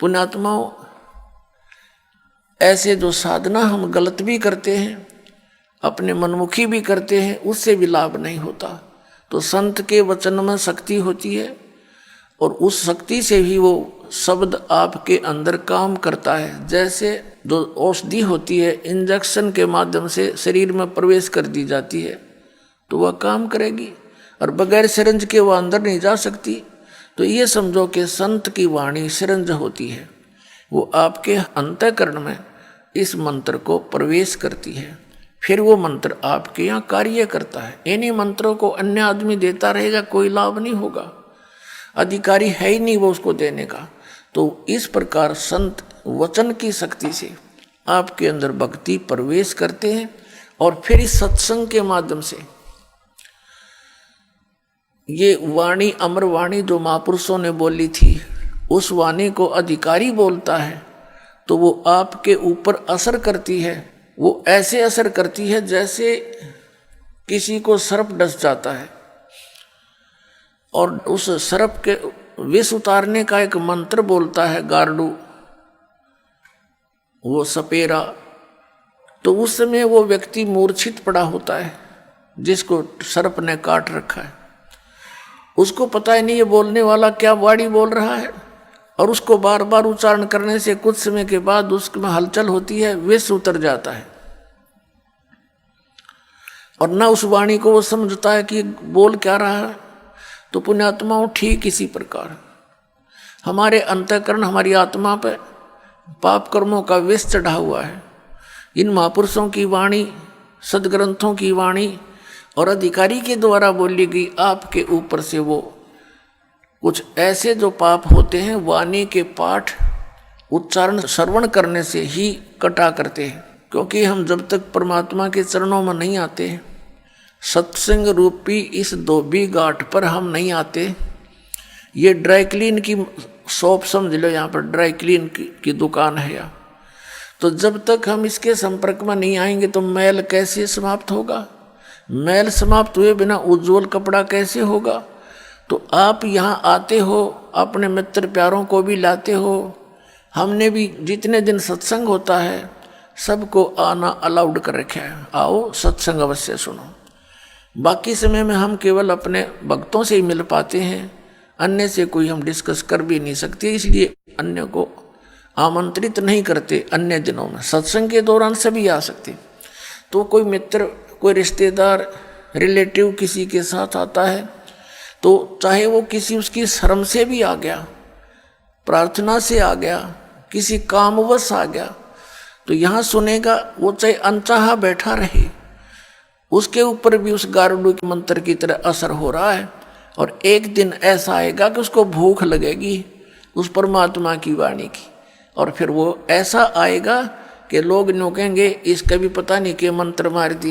पुण्यात्माओं, ऐसे जो साधना हम गलत भी करते हैं, अपने मनमुखी भी करते हैं, उससे भी लाभ नहीं होता। तो संत के वचन में शक्ति होती है और उस शक्ति से ही वो शब्द आपके अंदर काम करता है। जैसे जो औषधि होती है, इंजेक्शन के माध्यम से शरीर में प्रवेश कर दी जाती है तो वह काम करेगी, और बगैर सिरंज के वह अंदर नहीं जा सकती। तो ये समझो कि संत की वाणी सिरंज होती है, वो आपके अंतःकरण में इस मंत्र को प्रवेश करती है, फिर वो मंत्र आपके यहाँ कार्य करता है। इन्हीं मंत्रों को अन्य आदमी देता रहेगा, कोई लाभ नहीं होगा, अधिकारी है ही नहीं वो उसको देने का। तो इस प्रकार संत वचन की शक्ति से आपके अंदर भक्ति प्रवेश करते हैं, और फिर इस सत्संग के माध्यम से ये वाणी, अमर वाणी जो महापुरुषों ने बोली थी, उस वाणी को अधिकारी बोलता है तो वो आपके ऊपर असर करती है। वो ऐसे असर करती है जैसे किसी को सर्प डस जाता है, और उस सर्प के विष उतारने का एक मंत्र बोलता है गारडू, वो सपेरा। तो उस समय वो व्यक्ति मूर्छित पड़ा होता है जिसको सर्प ने काट रखा है, उसको पता ही नहीं ये बोलने वाला क्या वाणी बोल रहा है, और उसको बार बार उच्चारण करने से कुछ समय के बाद उसमें हलचल होती है, विष उतर जाता है, और ना उस वाणी को वो समझता है कि बोल क्या रहा है। तो पुण्यात्माओं, ठीक इसी प्रकार हमारे अंतःकरण, हमारी आत्मा पर पाप कर्मों का विष चढ़ा हुआ है। इन महापुरुषों की वाणी, सदग्रंथों की वाणी और अधिकारी के द्वारा बोली गई आपके ऊपर से वो कुछ ऐसे जो पाप होते हैं, वाणी के पाठ, उच्चारण, श्रवण करने से ही कटा करते हैं। क्योंकि हम जब तक परमात्मा के चरणों में नहीं आते, सत्संग रूपी इस धोबी घाट पर हम नहीं आते, ये ड्राई क्लीन की शॉप समझ लो, यहाँ पर ड्राई क्लीन की दुकान है यहाँ, तो जब तक हम इसके संपर्क में नहीं आएंगे तो मैल कैसे समाप्त होगा? मैल समाप्त हुए बिना उज्जवल कपड़ा कैसे होगा? तो आप यहाँ आते हो, अपने मित्र प्यारों को भी लाते हो। हमने भी जितने दिन सत्संग होता है सबको आना अलाउड कर रखा है, आओ सत्संग अवश्य सुनो। बाकी समय में हम केवल अपने भक्तों से ही मिल पाते हैं, अन्य से कोई हम डिस्कस कर भी नहीं सकते, इसलिए अन्य को आमंत्रित नहीं करते। अन्य दिनों में सत्संग के दौरान सभी आ सकते। तो कोई मित्र, कोई रिश्तेदार, रिलेटिव किसी के साथ आता है तो चाहे वो किसी उसकी शर्म से भी आ गया, प्रार्थना से आ गया, किसी कामवश आ गया, तो यहाँ सुनेगा। वो चाहे अनचाहा बैठा रहे, उसके ऊपर भी उस गारुड़ के मंत्र की तरह असर हो रहा है। और एक दिन ऐसा आएगा कि उसको भूख लगेगी उस परमात्मा की वाणी की, और फिर वो ऐसा आएगा कि लोग न्योकेंगे, इसका भी पता नहीं कि मंत्र मार दिया।